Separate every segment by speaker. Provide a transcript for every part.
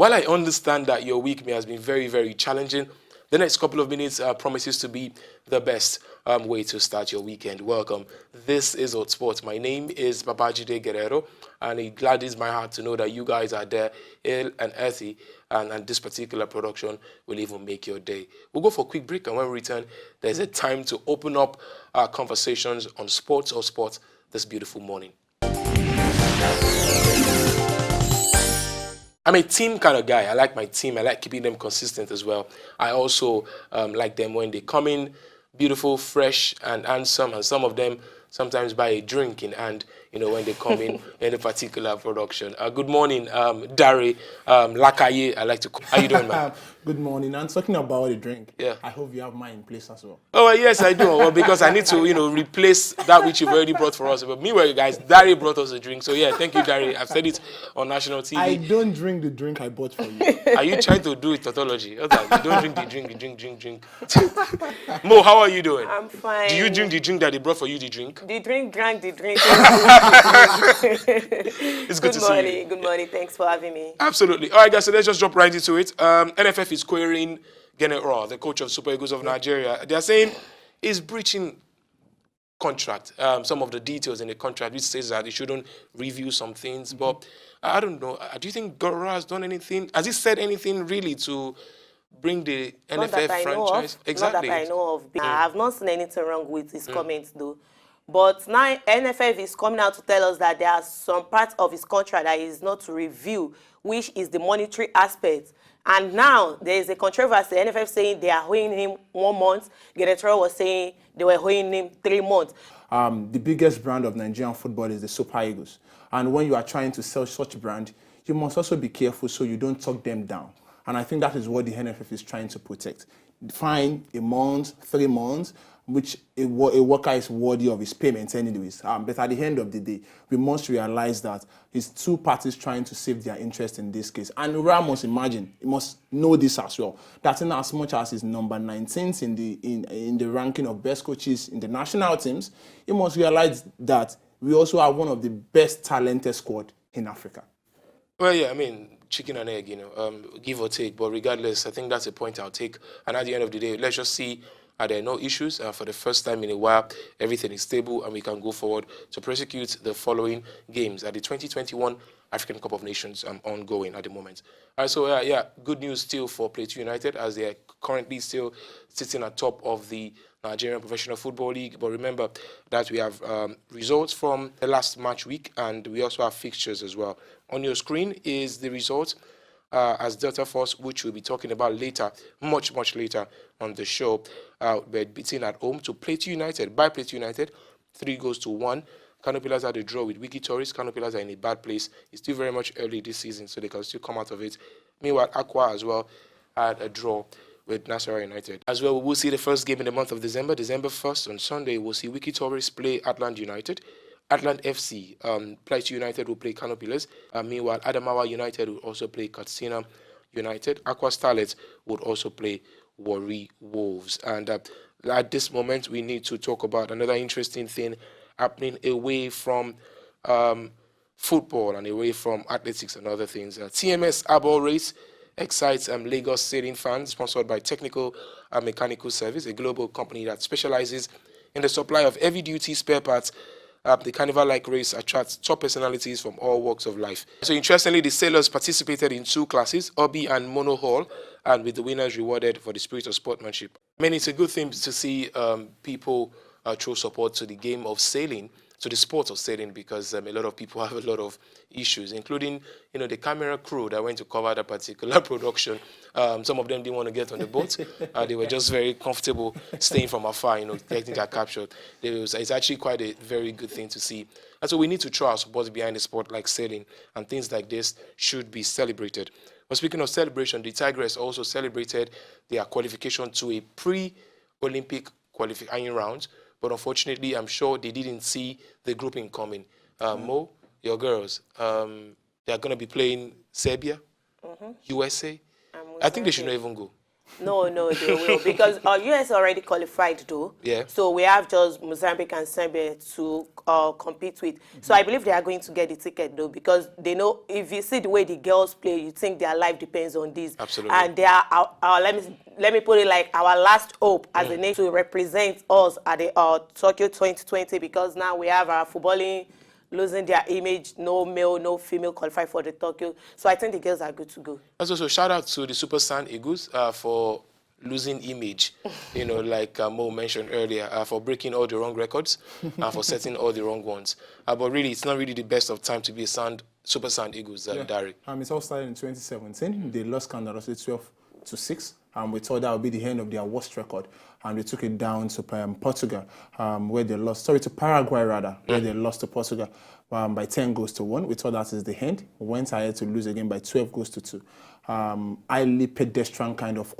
Speaker 1: While I understand that your week may has been very, very challenging, the next couple of minutes promises to be the best way to start your weekend. Welcome. This is Hotsports. My name is Babajide Guerrero, and it gladdens my heart to know that you guys are there, ill and earthy, and this particular production will even make your day. We'll go for a quick break, and when we return, there's a time to open up our conversations on sports or sports this beautiful morning. I'm a team kind of guy. I like my team. I like keeping them consistent as well. I also like them when they come in beautiful, fresh, and handsome. And some of them sometimes buy a drink in hand, when they come in a particular production. Good morning, Dari Lakaye. I like to call. How you doing, man?
Speaker 2: Good morning. And talking about a drink,
Speaker 1: yeah.
Speaker 2: I hope you have mine in place as well.
Speaker 1: Oh, yes, I do. Well, because I need to, replace that which you've already brought for us. But meanwhile, guys, Dari brought us a drink. So, yeah, thank you, Dari. I've said it on national TV.
Speaker 2: I don't drink the drink I bought for you.
Speaker 1: Are you trying to do it tautology? You don't drink the drink, you drink. Mo, how are you doing?
Speaker 3: I'm fine.
Speaker 1: Do you drink the drink that they brought for you, the drink?
Speaker 3: The drink drank the drink.
Speaker 1: It's good to see you.
Speaker 3: Good morning. Thanks for having me.
Speaker 1: Absolutely. All right, guys, so let's just drop right into it. NFF is querying Gennett Raw, the coach of Super Eagles of Nigeria. They're saying he's breaching contract, some of the details in the contract, which says that he shouldn't review some things. But I don't know. Do you think Gora has done anything? Has he said anything really to bring the NFF franchise?
Speaker 3: Exactly. Not that I know of. I have not seen anything wrong with his comments, though. But now NFF is coming out to tell us that there are some parts of his contract that is not to review, which is the monetary aspect. And now there is a controversy. NFF saying they are owing him 1 month. Gennett was saying they were owing him 3 months.
Speaker 2: The biggest brand of Nigerian football is the Super Eagles. And when you are trying to sell such a brand, you must also be careful so you don't talk them down. And I think that is what the NFF is trying to protect. Fine, a month, 3 months, which a worker is worthy of his payments anyways. But at the end of the day, we must realize that it's two parties trying to save their interest in this case. And Ura must imagine, he must know this as well, that in as much as he's number 19th in the ranking of best coaches in the national teams, he must realize that we also have one of the best talented squad in Africa.
Speaker 1: Well, yeah, I mean, chicken and egg, give or take. But regardless, I think that's a point I'll take. And at the end of the day, let's just see, are there no issues? For the first time in a while, everything is stable and we can go forward to prosecute the following games at the 2021 African Cup of Nations ongoing at the moment. All right, so good news still for Plateau United as they are currently still sitting at top of the Nigerian Professional Football League. But remember that we have results from the last match week and we also have fixtures as well. On your screen is the result as Delta Force, which we'll be talking about later, much later on the show. We're beaten at home to Plateau United, by Plateau United, 3-1. Kano Pillars had a draw with Wiki Tourist. Kano Pillars are in a bad place. It's still very much early this season, so they can still come out of it. Meanwhile, Aqua as well had a draw with Nasarawa United. As well, we will see the first game in the month of December. December 1st, on Sunday, we'll see Wiki Tourist play Atlant United. Atlant FC, Plateau United will play Kano Pillars. Meanwhile, Adamawa United will also play Katsina United. Aqua Starlets would also play Warri Wolves. And at this moment, we need to talk about another interesting thing happening away from football and away from athletics and other things. TMS Arbor Race excites Lagos sailing fans, sponsored by Technical Mechanical Service, a global company that specializes in the supply of heavy-duty spare parts. The carnival-like race attracts top personalities from all walks of life. So interestingly, the sailors participated in 2 classes, hobby and monohull, and with the winners rewarded for the spirit of sportsmanship. I mean, it's a good thing to see people show support to the game of sailing, to the sport of sailing, because a lot of people have a lot of issues, including, the camera crew that went to cover that particular production. Some of them didn't want to get on the boat. They were just very comfortable staying from afar, getting that captured. It's actually quite a very good thing to see. And so we need to throw our support behind the sport like sailing, and things like this should be celebrated. But speaking of celebration, the Tigers also celebrated their qualification to a pre-Olympic qualifying round. But unfortunately, I'm sure they didn't see the grouping coming. Mo, your girls, they're going to be playing Serbia, USA. I think they should not even go.
Speaker 3: No, they will, because US already qualified though.
Speaker 1: Yeah.
Speaker 3: So we have just Mozambique and Serbia to compete with. So I believe they are going to get the ticket though, because they know if you see the way the girls play, you think their life depends on this.
Speaker 1: Absolutely.
Speaker 3: And they are let me put it like our last hope as a nation to represent us at the Tokyo 2020, because now we have our footballing losing their image, no male, no female qualified for the Tokyo. So I think the girls are good to go.
Speaker 1: Also, shout out to the Super Sand Eagles for losing image, like Mo mentioned earlier, for breaking all the wrong records and for setting all the wrong ones. But really, it's not really the best of time to be a Super Sand Eagles, Dari.
Speaker 2: It all started in 2017. They lost Canada 12-6. We thought that would be the end of their worst record. And they took it down to Portugal, where they lost. Sorry, to Paraguay, rather, where they lost to Portugal by 10 goals to 1. We thought that is the end. Went ahead to lose again by 12 goals to 2. Highly pedestrian kind of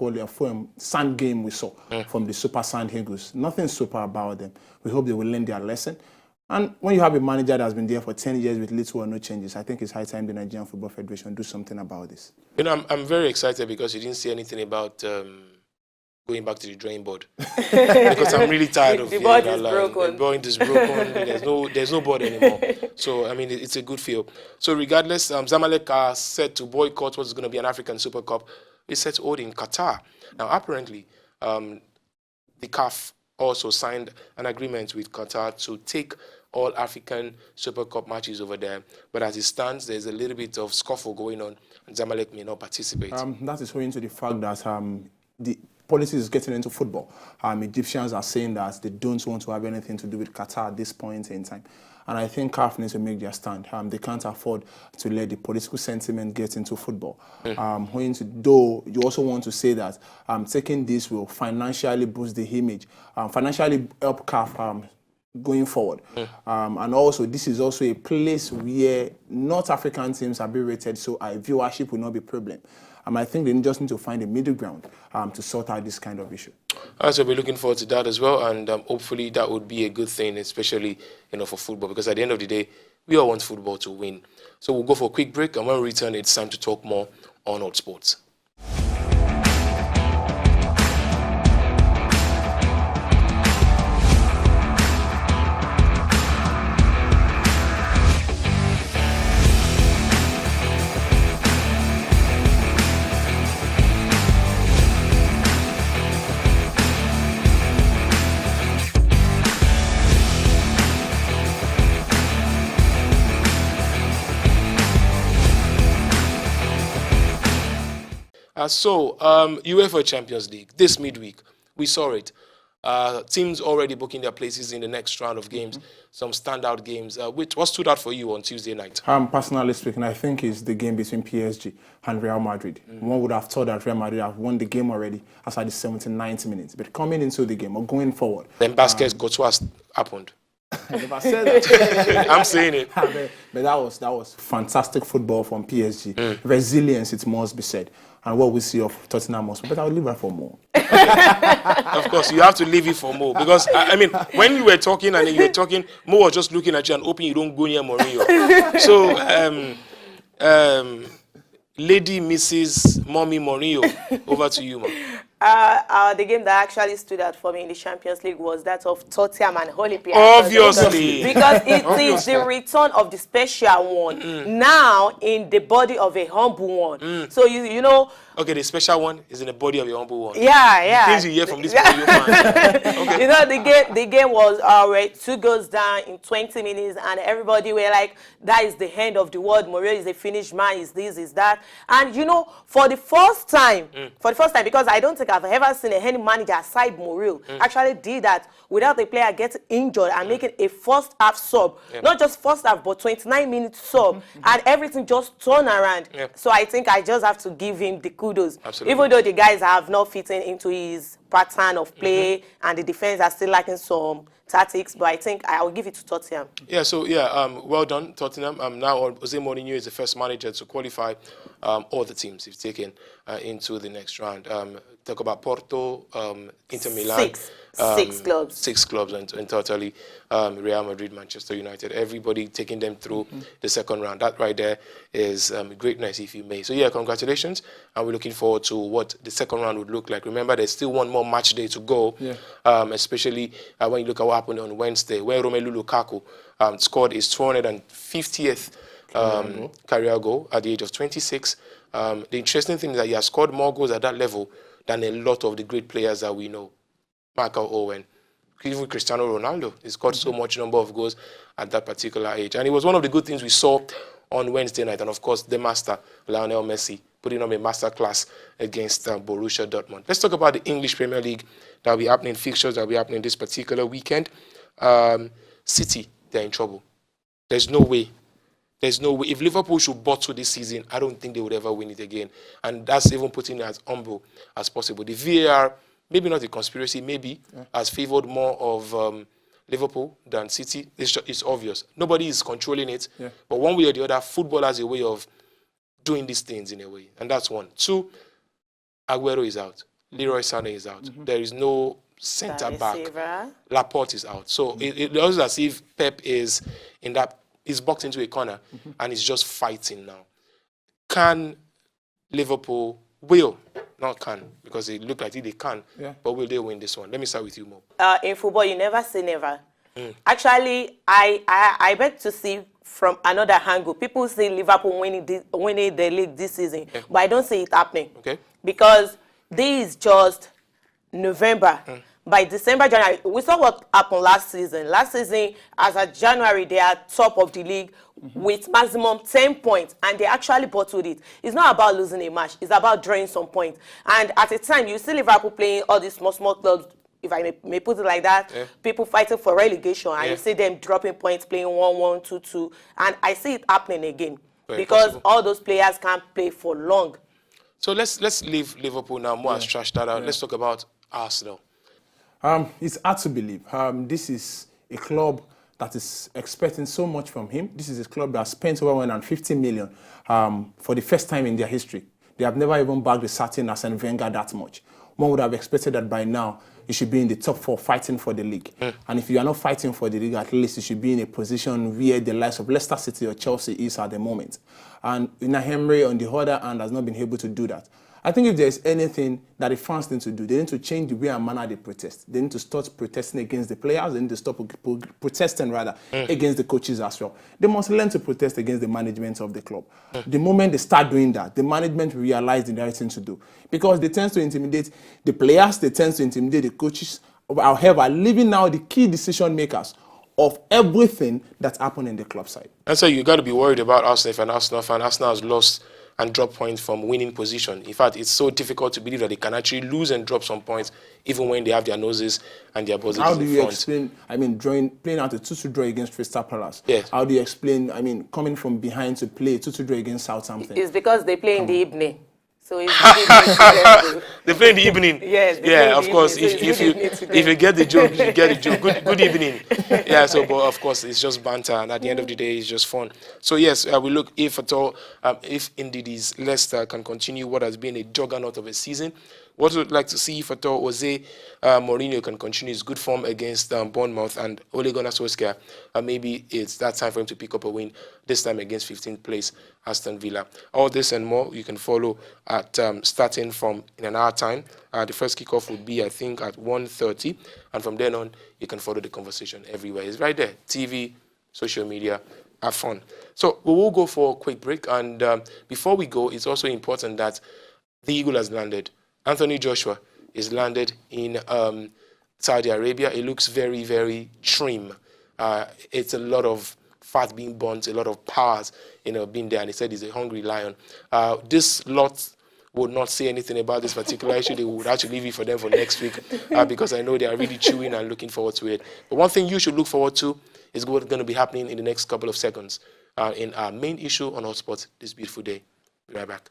Speaker 2: sand game we saw from the Super Sand Eagles. Nothing super about them. We hope they will learn their lesson. And when you have a manager that's been there for 10 years with little or no changes, I think it's high time the Nigerian Football Federation do something about this.
Speaker 1: I'm very excited because you didn't say anything about going back to the drawing board. Because I'm really tired of
Speaker 3: the board is broken.
Speaker 1: The board is broken. There's no board anymore. So, I mean, it's a good feel. So, regardless, Zamalek are set to boycott what's going to be an African Super Cup. It's set to hold in Qatar. Now, apparently, the CAF also signed an agreement with Qatar to take all African Super Cup matches over there. But as it stands, there's a little bit of scuffle going on, and Zamalek may not participate.
Speaker 2: That is owing to the fact that the policy is getting into football. Egyptians are saying that they don't want to have anything to do with Qatar at this point in time. And I think CAF needs to make their stand. They can't afford to let the political sentiment get into football. Though you also want to say that taking this will financially boost the image, financially help CAF going forward. And also, this is also a place where North African teams are being rated, so viewership will not be a problem. I think they just need to find a middle ground to sort out this kind of issue.
Speaker 1: So we're looking forward to that as well, and hopefully that would be a good thing, especially for football, because at the end of the day, we all want football to win. So we'll go for a quick break, and when we return, it's time to talk more on Hotsports. UEFA Champions League, this midweek, we saw it. Teams already booking their places in the next round of games, some standout games. What stood out for you on Tuesday night?
Speaker 2: Personally speaking, I think it's the game between PSG and Real Madrid. One would have thought that Real Madrid have won the game already as at the 79th minute. But coming into the game or going forward...
Speaker 1: Then baskets got what happened.
Speaker 2: I never said that.
Speaker 1: I'm saying it.
Speaker 2: But that was fantastic football from PSG. Resilience, it must be said. And what we see of Tottenham Hotspur, but I'll leave that for more.
Speaker 1: Of course, you have to leave it for Mo. Because, when you were talking, Mo was just looking at you and hoping you don't go near Mourinho. So, Lady Mrs. Mommy Mourinho, over to you, man.
Speaker 3: The game that actually stood out for me in the Champions League was that of Tottenham and Olympiacos.
Speaker 1: Obviously.
Speaker 3: Because it is the return of the special one now in the body of a humble one. So, you know...
Speaker 1: Okay, the special one is in the body of a humble one.
Speaker 3: Yeah.
Speaker 1: Things you hear from this Mourinho fan. Okay.
Speaker 3: You know, the game was 2 goals down in 20 minutes, and everybody were like, that is the end of the world. Mourinho is a finished man, is this, is that. And, you know, for the first time, because I don't think I've ever seen any manager aside Mourinho actually did that without a player getting injured and making a first half sub. Not just first half, but 29 minutes sub. And everything just turned around. So I think I just have to give him the kudos.
Speaker 1: Absolutely.
Speaker 3: Even though the guys have not fitting into his pattern of play and the defense are still lacking some tactics, but I think I will give it to Tottenham.
Speaker 1: Well done, Tottenham. Now Jose Mourinho is the first manager to qualify all the teams he's taken into the next round. Talk about Porto, Inter Milan,
Speaker 3: 6 clubs.
Speaker 1: 6 clubs and totally Real Madrid, Manchester United, everybody taking them through the second round. That right there is greatness, if you may. So yeah, congratulations, and we're looking forward to what the second round would look like. Remember, there's still one more match day to go, especially when you look at what happened on Wednesday, where Romelu Lukaku scored his 250th career goal at the age of 26. The interesting thing is that he has scored more goals at that level than a lot of the great players that we know. Michael Owen, even Cristiano Ronaldo, he scored so much number of goals at that particular age. And it was one of the good things we saw on Wednesday night. And of course, the master, Lionel Messi, putting on a master class against Borussia Dortmund. Let's talk about the English Premier League that will be happening, fixtures that will be happening this particular weekend. City, they're in trouble. There's no way. There's no way. If Liverpool should bottle this season, I don't think they would ever win it again. And that's even putting it as humble as possible. The VAR, maybe not a conspiracy, maybe has favored more of Liverpool than City. It's obvious. Nobody is controlling it. But one way or the other, football has a way of doing these things in a way. And that's one. 2, Aguero is out. Leroy Sané is out. There is no centre back. Laporte is out. So it looks as if Pep is in that, he's boxed into a corner and he's just fighting now. Can Liverpool not can, because it looked like they can, but will they win this one? Let me start with you, Mo.
Speaker 3: In football, you never say never. Actually, I bet to see from another angle. People say Liverpool winning the league this season, but I don't see it happening. Okay. Because this is just November. By December, January, we saw what happened last season. Last season, as of January, they are top of the league with maximum 10 points, and they actually bottled it. It's not about losing a match. It's about drawing some points. And at a time, you see Liverpool playing all these small clubs, if I may put it like that, people fighting for relegation, and you see them dropping points, playing 1-1, 2-2, and I see it happening again. Because all those players can't play for long.
Speaker 1: So let's leave Liverpool now. More has trashed that out. Let's talk about Arsenal.
Speaker 2: It's hard to believe. This is a club that is expecting so much from him. This is a club that spent over 150 million for the first time in their history. They have never even bagged a certain Arsene Wenger that much. One would have expected that by now you should be in the top 4 fighting for the league. And if you are not fighting for the league, at least you should be in a position where the likes of Leicester City or Chelsea is at the moment. And Unai Emery, on the other hand, has not been able to do that. I think if there's anything that the fans need to do, they need to change the way and manner they protest. They need to start protesting against the players. They need to stop protesting, rather, against the coaches as well. They must learn to protest against the management of the club. The moment they start doing that, the management will realize the right thing to do. Because they tend to intimidate the players, they tend to intimidate the coaches. However, leaving out the key decision makers of everything that's happened in the club side.
Speaker 1: And so you got to be worried about Arsenal if an Arsenal fan. Arsenal has lost and drop points from winning position. In fact, it's so difficult to believe that they can actually lose and drop some points even when they have their noses and their bodies in front.
Speaker 2: How do you explain, playing out a 2-2 draw against Crystal Palace?
Speaker 1: Yes.
Speaker 2: How do you explain, coming from behind to play 2-2 draw against Southampton?
Speaker 3: It's because they play in the evening. So it's
Speaker 1: they play in the evening.
Speaker 3: Yes.
Speaker 1: Yeah, of course. If you get the joke, you get the joke. Good evening. Yeah. So, but of course, it's just banter, and at the end of the day, it's just fun. So yes, we look if at all, if indeed is Leicester can continue what has been a juggernaut of a season. What we'd like to see if at all Jose Mourinho can continue his good form against Bournemouth and Ole Gunnar Solskjaer. Maybe it's that time for him to pick up a win, this time against 15th place Aston Villa. All this and more you can follow at starting from in an hour time. The first kickoff would be, I think, at 1:30. And from then on, you can follow the conversation everywhere. It's right there. TV, social media, have fun. So we will go for a quick break. And before we go, it's also important that the Eagle has landed. Anthony Joshua is landed in Saudi Arabia. It looks very, very trim. It's a lot of fat being burnt, a lot of powers, being there. And he said he's a hungry lion. This lot would not say anything about this particular issue. They would actually leave it for them for next week because I know they are really chewing and looking forward to it. But one thing you should look forward to is what's going to be happening in the next couple of seconds in our main issue on Hotsports this beautiful day. Be right back.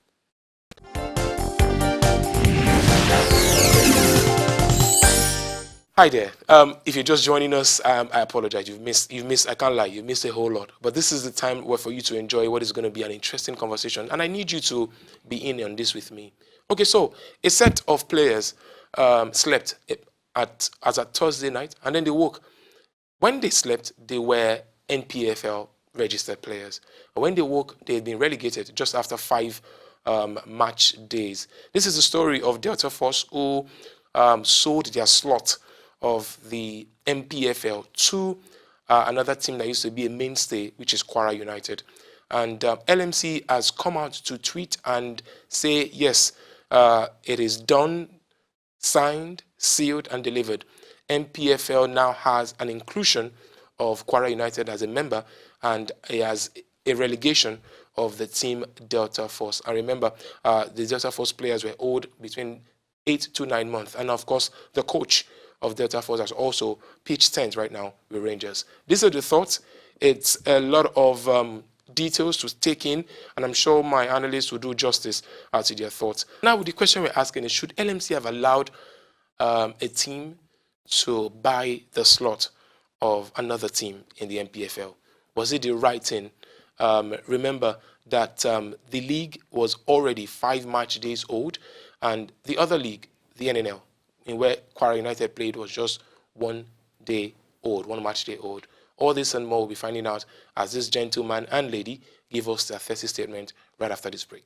Speaker 1: Hi there. If you're just joining us, I apologize. You've missed, I can't lie, you've missed a whole lot. But this is the time where for you to enjoy what is going to be an interesting conversation. And I need you to be in on this with me. Okay, so a set of players slept as a Thursday night, and then they woke. When they slept, they were NPFL registered players. And when they woke, they had been relegated just after 5 match days. This is the story of Delta Force, who sold their slot of the MPFL to another team that used to be a mainstay, which is Kwara United. And LMC has come out to tweet and say, yes, it is done, signed, sealed, and delivered. MPFL now has an inclusion of Kwara United as a member, and it has a relegation of the team Delta Force. And remember, the Delta Force players were owed between 8 to 9 months. And of course, the coach of Delta Force has also pitched tent right now with Rangers. These are the thoughts. It's a lot of details to take in, and I'm sure my analysts will do justice to their thoughts. Now, the question we're asking is, should LMC have allowed a team to buy the slot of another team in the MPFL? Was it the right thing? Remember that the league was already 5 match days old, and the other league, the NNL, in where Kwara United played, was just 1 day old, 1 match day old. All this and more we'll be finding out as this gentleman and lady give us their thesis statement right after this break.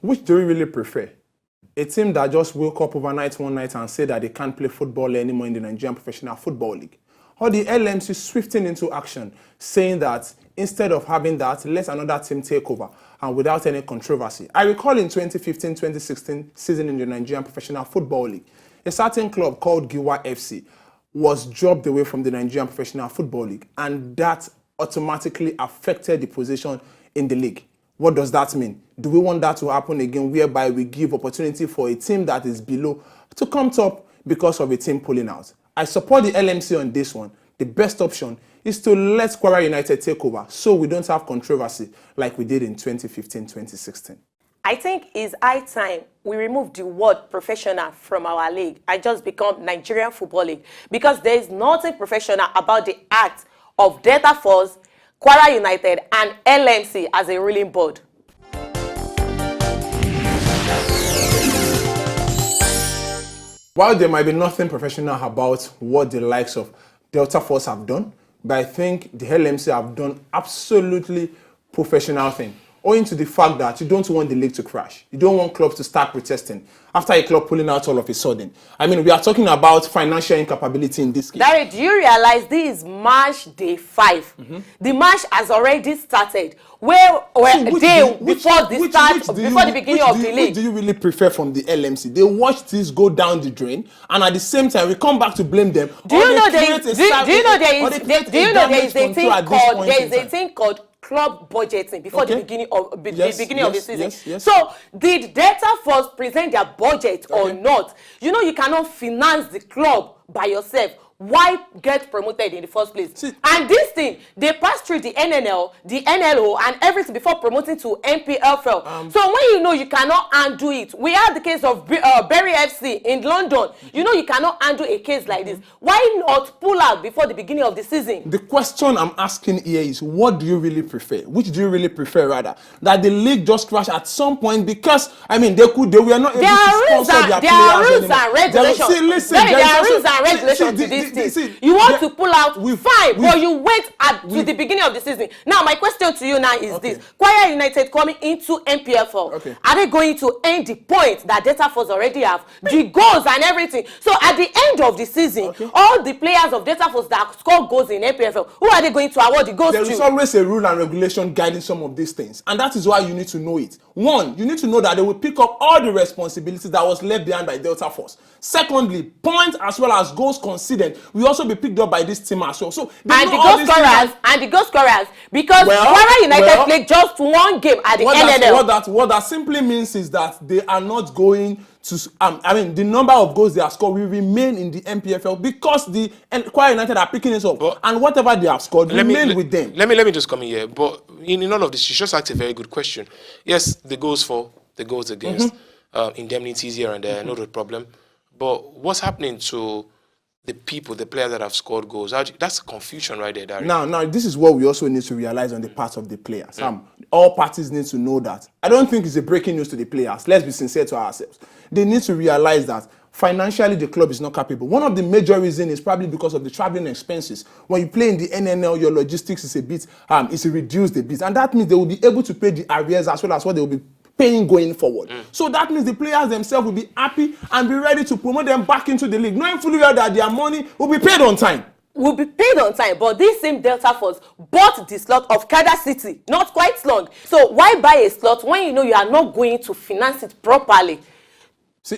Speaker 2: Which do you really prefer? A team that just woke up overnight one night and said that they can't play football anymore in the Nigerian Professional Football League? Or the LMC swifting into action, saying that instead of having that, let another team take over and without any controversy? I recall in 2015-2016 season in the Nigerian Professional Football League, a certain club called Giwa FC was dropped away from the Nigerian Professional Football League, and that automatically affected the position in the league. What does that mean? Do we want that to happen again, whereby we give opportunity for a team that is below to come top because of a team pulling out? I support the LMC on this one. The best option is to let Kwara United take over so we don't have controversy like we did in 2015-2016.
Speaker 3: I think it's high time we remove the word professional from our league and just become Nigerian Football League, because there is nothing professional about the act of Delta Force, Kwara United, and LMC as a ruling board.
Speaker 2: While there might be nothing professional about what the likes of Delta Force have done, but I think the LMC have done absolutely professional thing, owing to the fact that you don't want the league to crash. You don't want clubs to start protesting after a club pulling out all of a sudden. I mean, we are talking about financial incapability in this case.
Speaker 3: Dari, do you realize this is match day 5? The match has already started. Where a day before the beginning of the league.
Speaker 2: Which do you really prefer from the LMC? They watch this go down the drain, and at the same time we come back to blame them.
Speaker 3: Do you know there is a thing called club budgeting before the beginning of the season?
Speaker 2: Yes.
Speaker 3: So did Delta Force present their budget or not? You know, you cannot finance the club by yourself. Why get promoted in the first place?
Speaker 2: See,
Speaker 3: and this thing, they pass through the NNL, the NLO, and everything before promoting to MPFL. So when you know you cannot undo it, we had the case of Bury FC in London. You know you cannot undo a case like this. Why not pull out before the beginning of the season?
Speaker 2: The question I'm asking here is, what do you really prefer? Which do you really prefer, rather? That the league just crash at some point, because, I mean, they were not able to sponsor their players anymore.
Speaker 3: There are rules and regulations. There are rules and regulations to this. You want to pull out, fine, but you wait to the beginning of the season. Now, my question to you now is this. Kwara United coming into MPFL, are they going to end the point that Delta Force already have, the goals and everything? So at the end of the season, all the players of Delta Force that score goals in MPFL, who are they going to award the goals to?
Speaker 2: There is always a rule and regulation guiding some of these things, and that is why you need to know it. One, you need to know that they will pick up all the responsibilities that was left behind by Delta Force. Secondly, points as well as goals conceded will also be picked up by this team as well. So
Speaker 3: and the goal scorers, because Kwara United played just 1 game at the NNL.
Speaker 2: What that simply means is that they are not going to. I mean, the number of goals they have scored will remain in the MPFL because the Kwara United are picking it up, and whatever they have scored remain with them.
Speaker 1: Let me just come in here. But in all of this, you just asked a very good question. Yes, the goals for, the goals against, indemnities here and there, not a problem. But what's happening to the people, the players that have scored goals? That's confusion right there, Dari.
Speaker 2: Now, this is what we also need to realize on the part of the players. All parties need to know that. I don't think it's a breaking news to the players. Let's be sincere to ourselves. They need to realize that financially the club is not capable. One of the major reasons is probably because of the traveling expenses. When you play in the NNL, your logistics is a bit, it's reduced a bit. And that means they will be able to pay the arrears as well as what they will be paying going forward. So that means the players themselves will be happy and be ready to promote them back into the league, knowing fully well that their money will be paid on time.
Speaker 3: Will be paid on time, but this same Delta Force bought the slot of Kada City not quite long. So why buy a slot when you know you are not going to finance it properly?
Speaker 2: See,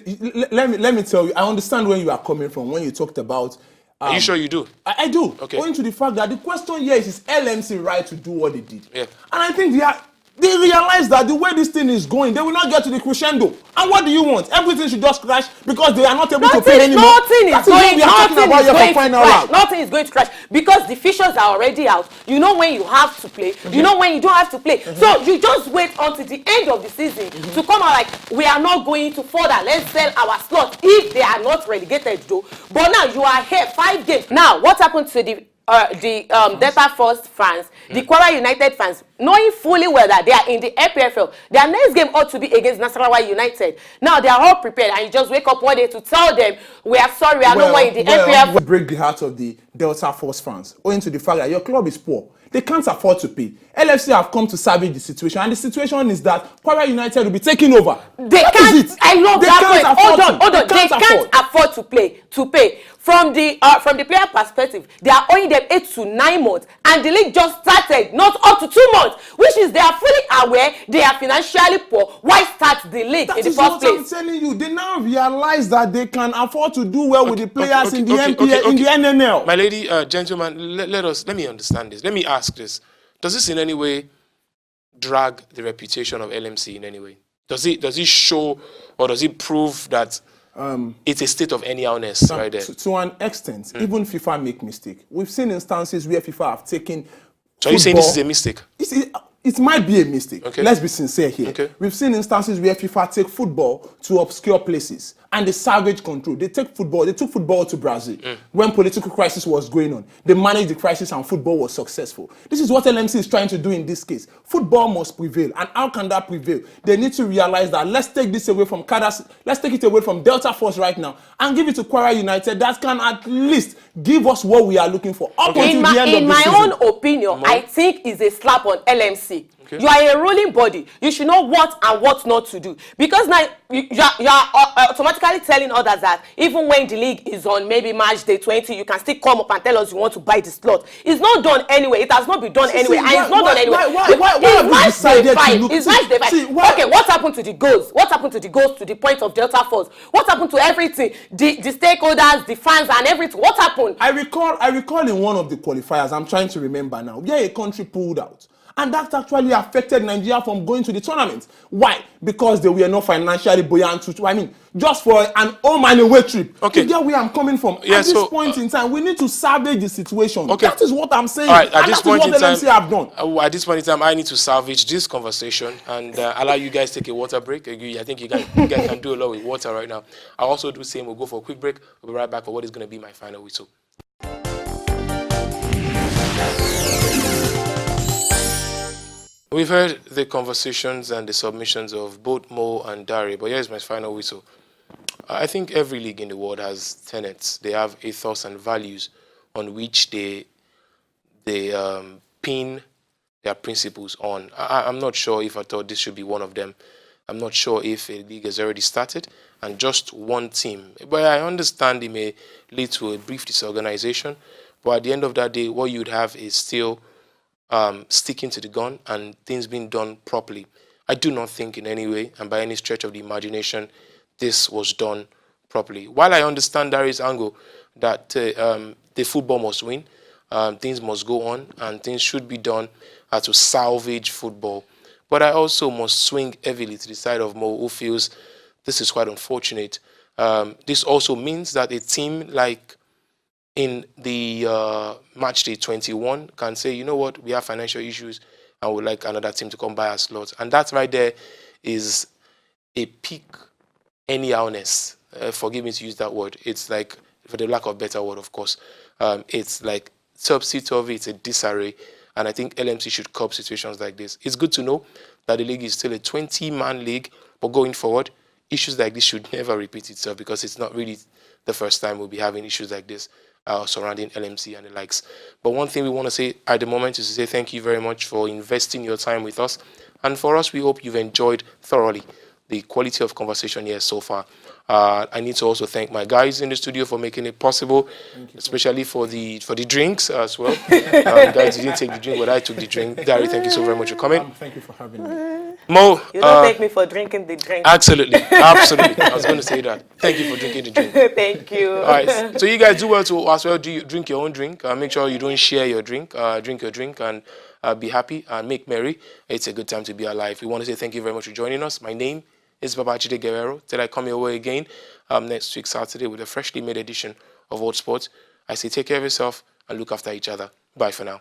Speaker 2: let me tell you, I understand where you are coming from when you talked about.
Speaker 1: Are you sure you do?
Speaker 2: I do.
Speaker 1: Okay.
Speaker 2: Owing to the fact that the question here is LMC right to do what they did?
Speaker 1: Yeah.
Speaker 2: And I think they realize that the way this thing is going, they will not get to the crescendo. And what do you want? Everything should just crash because they are not able to pay anymore.
Speaker 3: Nothing is going to crash because the fixtures are already out. You know when you have to play. You know when you don't have to play. So you just wait until the end of the season to come out like, we are not going to further. Let's sell our slots if they are not relegated though. But now you are here 5 games. Now what happened to the Delta Force fans, the Kwara United fans, knowing fully well that they are in the APFL, their next game ought to be against Nasarawa United. Now they are all prepared, and you just wake up one day to tell them, we are sorry, we are no more in the APFL.
Speaker 2: We break the heart of the Delta Force fans, owing to the fact that your club is poor. They can't afford to pay. LFC have come to salvage the situation, and the situation is that Kwara United will be taking over.
Speaker 3: They can't. I love that point. Hold on. They can't afford to pay. From the player perspective, they are owing them 8 to 9 months, and the league just started, not up to 2 months, which is they are fully aware they are financially poor. Why start the league in the first place?
Speaker 2: That is what I'm telling you. They now realize that they can afford to do well with the players in the MPL, in the NNL.
Speaker 1: My lady, gentlemen, let me understand this. Let me ask this. Does this in any way drag the reputation of LMC in any way? Does it show or does it prove that it's a state of anyhowness right there?
Speaker 2: To an extent, even FIFA make mistake. We've seen instances where FIFA have taken.
Speaker 1: So are you saying this is a mistake?
Speaker 2: It might be a mistake.
Speaker 1: Okay.
Speaker 2: Let's be sincere here.
Speaker 1: Okay.
Speaker 2: We've seen instances where FIFA take football to obscure places and they salvage control. They took football to Brazil when political crisis was going on. They managed the crisis and football was successful. This is what LMC is trying to do in this case. Football must prevail. And how can that prevail? They need to realize that let's take this away from let's take it away from Delta Force right now and give it to Kwara United that can at least give us what we are looking for up until the end of the season.
Speaker 3: In my own opinion, I think it's a slap on LMC. Okay. You are a ruling body. You should know what and what not to do. Because now you are automatically telling others that even when the league is on maybe March day 20, you can still come up and tell us you want to buy the slot. It's not done anyway. It has not been done anyway. And it's not done anyway. It's March day 5. It's March day 5. Okay, what happened to the goals? What happened to the goals to the point of Delta Force? What happened to everything? The stakeholders, the fans and everything. What happened?
Speaker 2: I recall in one of the qualifiers, I'm trying to remember now, where a country pulled out. And that actually affected Nigeria from going to the tournament. Why? Because they were not financially buoyant. Just for an home and away trip.
Speaker 1: Okay.
Speaker 2: You get where I'm coming from.
Speaker 1: Yeah,
Speaker 2: at this point in time, we need to salvage the situation.
Speaker 1: Okay.
Speaker 2: That is what I'm saying.
Speaker 1: All right, at this point in time,
Speaker 2: LMC have done.
Speaker 1: At this point in time, I need to salvage this conversation and allow you guys take a water break. I think you guys can do a lot with water right now. I'll also do the same. We'll go for a quick break. We'll be right back for what is going to be my final whistle. We've heard the conversations and the submissions of both Mo and Dari, but here's my final whistle. I think every league in the world has tenets. They have ethos and values on which they pin their principles on. I'm not sure if I thought this should be one of them. I'm not sure if a league has already started and just one team. But I understand it may lead to a brief disorganization, but at the end of that day, what you'd have is still sticking to the gun and things being done properly. I do not think in any way and by any stretch of the imagination this was done properly. While I understand Darius' angle that the football must win, things must go on and things should be done to salvage football, but I also must swing heavily to the side of Mo, who feels this is quite unfortunate. This also means that a team like in the match day 21 can say, you know what, we have financial issues and would like another team to come buy our slots. And that right there is a peak anyhowness. Forgive me to use that word. It's like for the lack of better word, of course. It's like topsy-turvy, it's a disarray, and I think LMC should curb situations like this. It's good to know that the league is still a 20-man league, but going forward, issues like this should never repeat itself, because it's not really the first time we'll be having issues like this surrounding LMC and the likes. But one thing we want to say at the moment is to say thank you very much for investing your time with us. And for us, we hope you've enjoyed thoroughly the quality of conversation here so far. I need to also thank my guys in the studio for making it possible, especially for the drinks as well. Guys, you didn't take the drink, but I took the drink. Gary, thank you so very much for coming.
Speaker 2: Thank you for having me.
Speaker 1: Mo,
Speaker 3: You don't take me for drinking the drink.
Speaker 1: Absolutely, absolutely. I was going to say that. Thank you for drinking the drink.
Speaker 3: Thank you.
Speaker 1: All right. So you guys do well to as well. Drink your own drink. Make sure you don't share your drink. Drink your drink and be happy and make merry. It's a good time to be alive. We want to say thank you very much for joining us. My name is Babachide Guerrero. Till I come your way again next week Saturday with a freshly made edition of Hotsports. I say take care of yourself and look after each other. Bye for now.